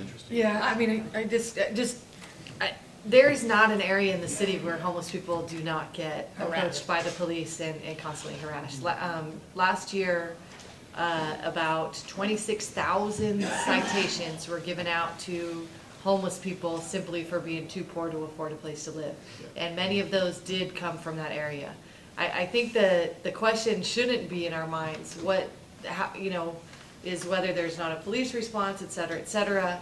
Interesting. Yeah, I mean, there is not an area in the city where homeless people do not get approached by the police and constantly harassed. Last year, about 26,000 citations were given out to homeless people simply for being too poor to afford a place to live. And many of those did come from that area. I think the question shouldn't be in our minds is whether there's not a police response, et cetera, et cetera.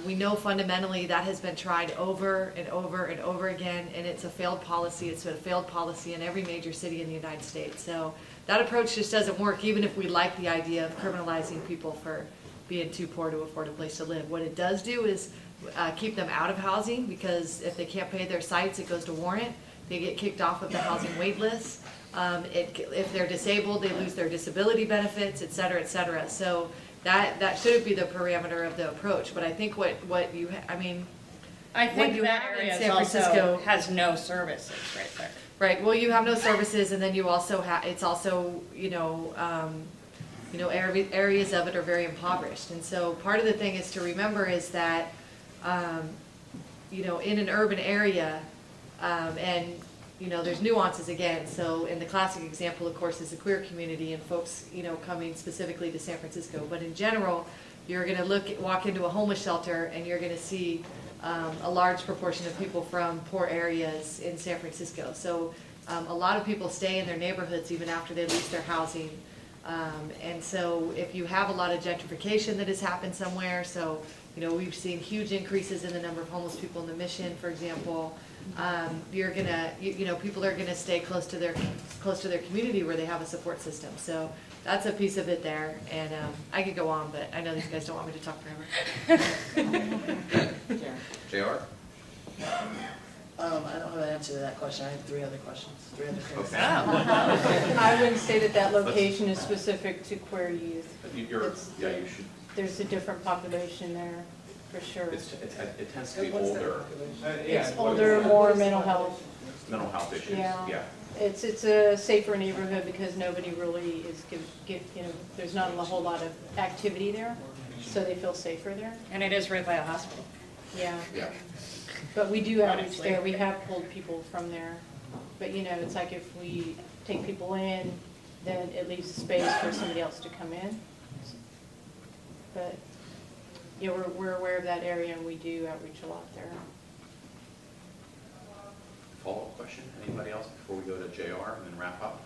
We know fundamentally that has been tried over and over and over again, and it's a failed policy. It's a failed policy in every major city in the United States. So that approach just doesn't work, even if we like the idea of criminalizing people for being too poor to afford a place to live. What it does do is keep them out of housing, because if they can't pay their sites, it goes to warrant. They get kicked off of the housing wait list. If they're disabled, they lose their disability benefits, et cetera, et cetera. So that should be the parameter of the approach. But I think I think that area San Francisco has no services right there. Right. Well, you have no services, and then you also have areas of it are very impoverished. And so part of the thing is to remember is that in an urban area, there's nuances again. So in the classic example, of course, is the queer community and folks, coming specifically to San Francisco. But in general, you're going to walk into a homeless shelter and you're going to see a large proportion of people from poor areas in San Francisco. So a lot of people stay in their neighborhoods even after they lose their housing. And so if you have a lot of gentrification that has happened somewhere, so we've seen huge increases in the number of homeless people in the Mission, for example. People are gonna stay close to their community where they have a support system. So that's a piece of it there. And I could go on, but I know these guys don't want me to talk forever. JR? I don't have an answer to that question. I have three other questions. Okay. I wouldn't say that location is specific to queer youth. You should. There's a different population there, for sure. It tends to be older. It's older, more mental health. Mental health issues. Yeah. It's a safer neighborhood because nobody really is there's not a whole lot of activity there, so they feel safer there. And it is right by a hospital. Yeah. Yeah. But we do outreach there. We have pulled people from there. But it's like if we take people in, then it leaves a space for somebody else to come in. But we're aware of that area, and we do outreach a lot there. Follow-up question? Anybody else before we go to JR and then wrap up?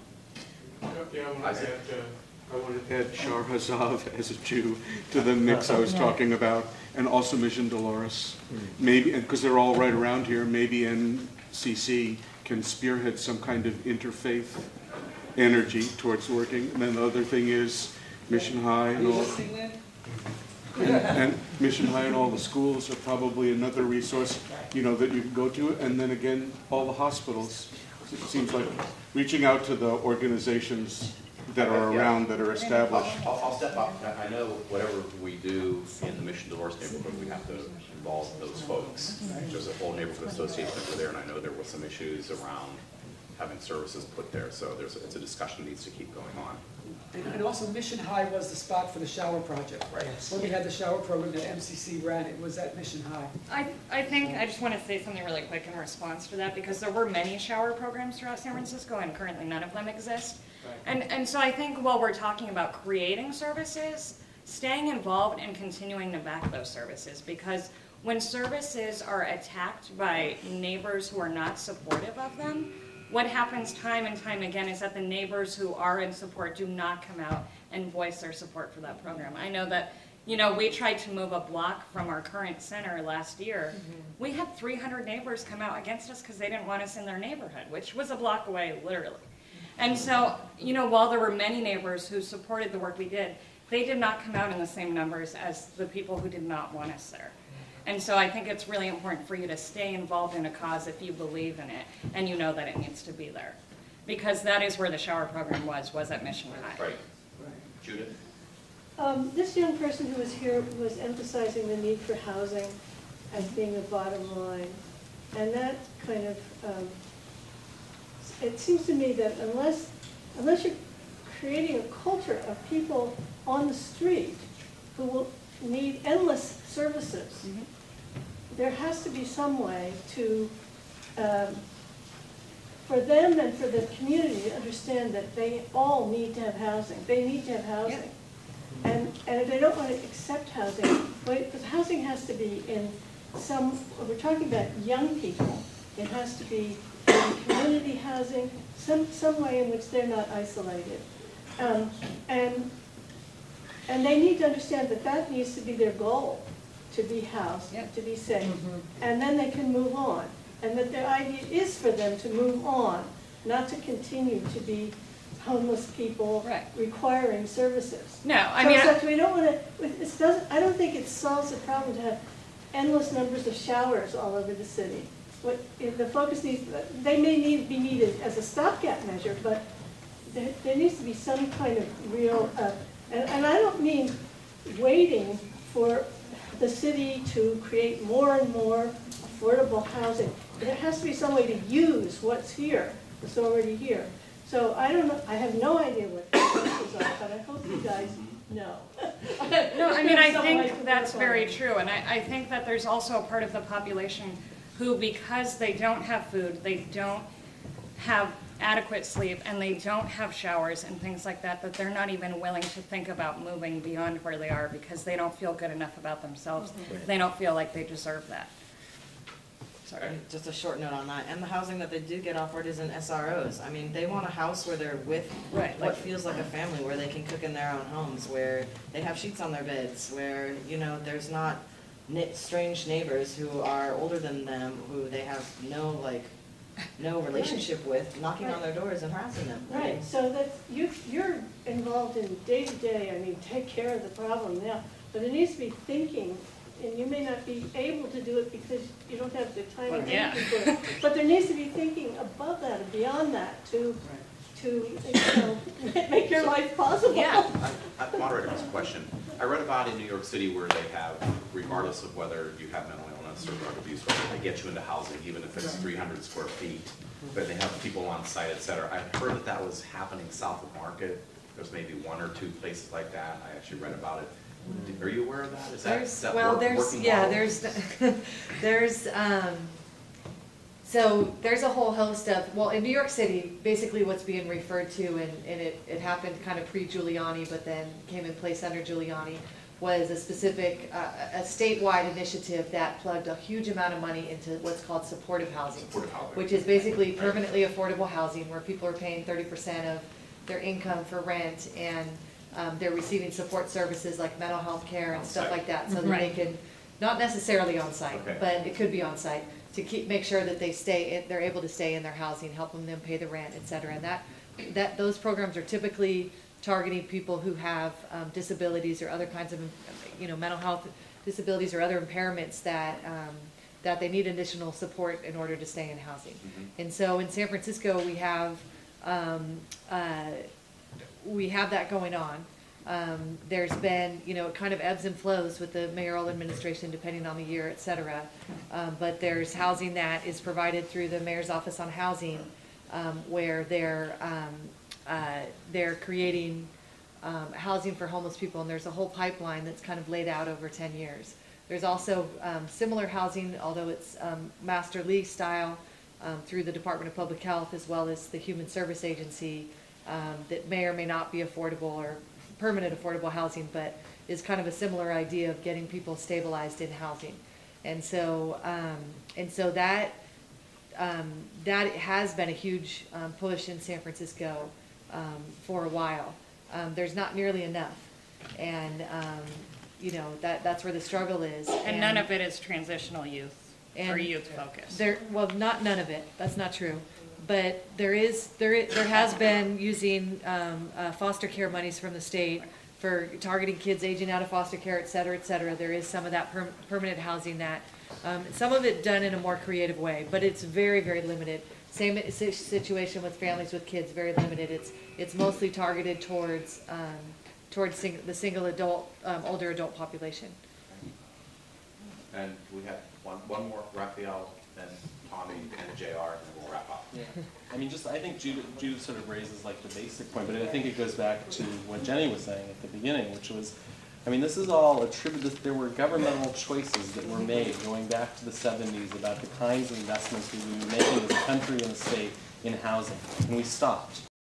Yeah, I want to add Shar Hazav as a Jew to the mix I was talking about, and also Mission Dolores. Maybe, because they're all right around here, maybe NCC can spearhead some kind of interfaith energy towards working. And then the other thing is Mission High and all. And Mission High and all the schools are probably another resource, that you can go to. And then again, all the hospitals. It seems like reaching out to the organizations that are around, that are established. I'll step up. I know whatever we do in the Mission Dolores neighborhood, we have to involve those folks. There's a whole neighborhood association over there, and I know there were some issues around having services put there. So it's a discussion that needs to keep going on. And also Mission High was the spot for the shower project. Right. When we had the shower program that MCC ran, it was at Mission High. I think I just want to say something really quick in response to that, because there were many shower programs throughout San Francisco, and currently none of them exist. Right. And so I think while we're talking about creating services, staying involved and continuing to back those services, because when services are attacked by neighbors who are not supportive of them, what happens time and time again is that the neighbors who are in support do not come out and voice their support for that program. I know that, we tried to move a block from our current center last year. We had 300 neighbors come out against us because they didn't want us in their neighborhood, which was a block away, literally. And so, while there were many neighbors who supported the work we did, they did not come out in the same numbers as the people who did not want us there. And so I think it's really important for you to stay involved in a cause if you believe in it and you know that it needs to be there. Because that is where the shower program was at Mission High. Right. Judith? This young person who was here was emphasizing the need for housing as being the bottom line. And that kind of, it seems to me that unless you're creating a culture of people on the street who will need endless services. There has to be some way to, for them and for the community to understand that they all need to have housing. They need to have housing. And if they don't want to accept housing, because housing has to be in some, we're talking about young people, it has to be in community housing, some way in which they're not isolated. And they need to understand that that needs to be their goal, to be housed, to be safe. And then they can move on. And that their idea is for them to move on, not to continue to be homeless people requiring services. No, I mean, so we don't want to. I don't think it solves the problem to have endless numbers of showers all over the city. What the focus needs, they may be needed as a stopgap measure, but there needs to be some kind of real. And I don't mean waiting for the city to create more and more affordable housing. There has to be some way to use what's here, what's already here. So I don't know, I have no idea what the sources are, but I hope you guys know. no, I mean, I think that's very true. And I think that there's also a part of the population who, because they don't have food, they don't have adequate sleep, and they don't have showers and things like that, that they're not even willing to think about moving beyond where they are because they don't feel good enough about themselves. They don't feel like they deserve that. Sorry. Just a short note on that. And the housing that they do get offered is in SROs. I mean, they want a house where they're with what feels like a family, where they can cook in their own homes, where they have sheets on their beds, where, you know, there's not strange neighbors who are older than them, who they have no relationship with, knocking on their doors and harassing them. Right, so that you're involved in day-to-day, I mean, take care of the problem now, but it needs to be thinking, and you may not be able to do it because you don't have the time or energy for it, but there needs to be thinking above that and beyond that to make your life possible. Yeah. Moderator has a question. I read about in New York City where they have, regardless of whether you have mental illness or drug abuse, they get you into housing, even if it's 300 square feet, but they have people on site, et cetera. I heard that was happening south of Market. There's maybe 1 or 2 places like that. I actually read about it. Are you aware of that? Is that working well? So there's a whole host of, well, in New York City, basically what's being referred to, and it happened kind of pre-Giuliani, but then came in place under Giuliani, was a specific, a statewide initiative that plugged a huge amount of money into what's called supportive housing, which is basically permanently affordable housing where people are paying 30% of their income for rent, and they're receiving support services like mental health care and stuff like that, so that they can, not necessarily on site, but it could be on site, to make sure that they're able to stay in their housing, helping them pay the rent, et cetera. And those programs are typically targeting people who have disabilities or other kinds of, mental health disabilities or other impairments that they need additional support in order to stay in housing. And so in San Francisco, we have that going on. There's been, it kind of ebbs and flows with the mayoral administration depending on the year, et cetera. But there's housing that is provided through the Mayor's Office on Housing, where they're creating housing for homeless people, and there's a whole pipeline that's kind of laid out over 10 years. There's also similar housing, although it's master lease style, through the Department of Public Health, as well as the Human Service Agency, that may or may not be affordable or permanent affordable housing, but is kind of a similar idea of getting people stabilized in housing. And so that has been a huge push in San Francisco for a while. There's not nearly enough, and that's where the struggle is. And none of it is transitional youth or youth focused. Well, not none of it. That's not true. But there has been using foster care monies from the state for targeting kids aging out of foster care, et cetera, et cetera. There is some of that permanent housing that, some of it done in a more creative way, but it's very, very limited. Same situation with families with kids, very limited. It's mostly targeted towards the single adult, older adult population. And we have one more, Raphael, then Tommy, and JR, and then we'll wrap up. Yeah. I mean, I think Jude sort of raises like the basic point, but I think it goes back to what Jenny was saying at the beginning, which was I mean, this is all attributed, there were governmental choices that were made going back to the 70s about the kinds of investments we would be making as a country and a state in housing, and we stopped.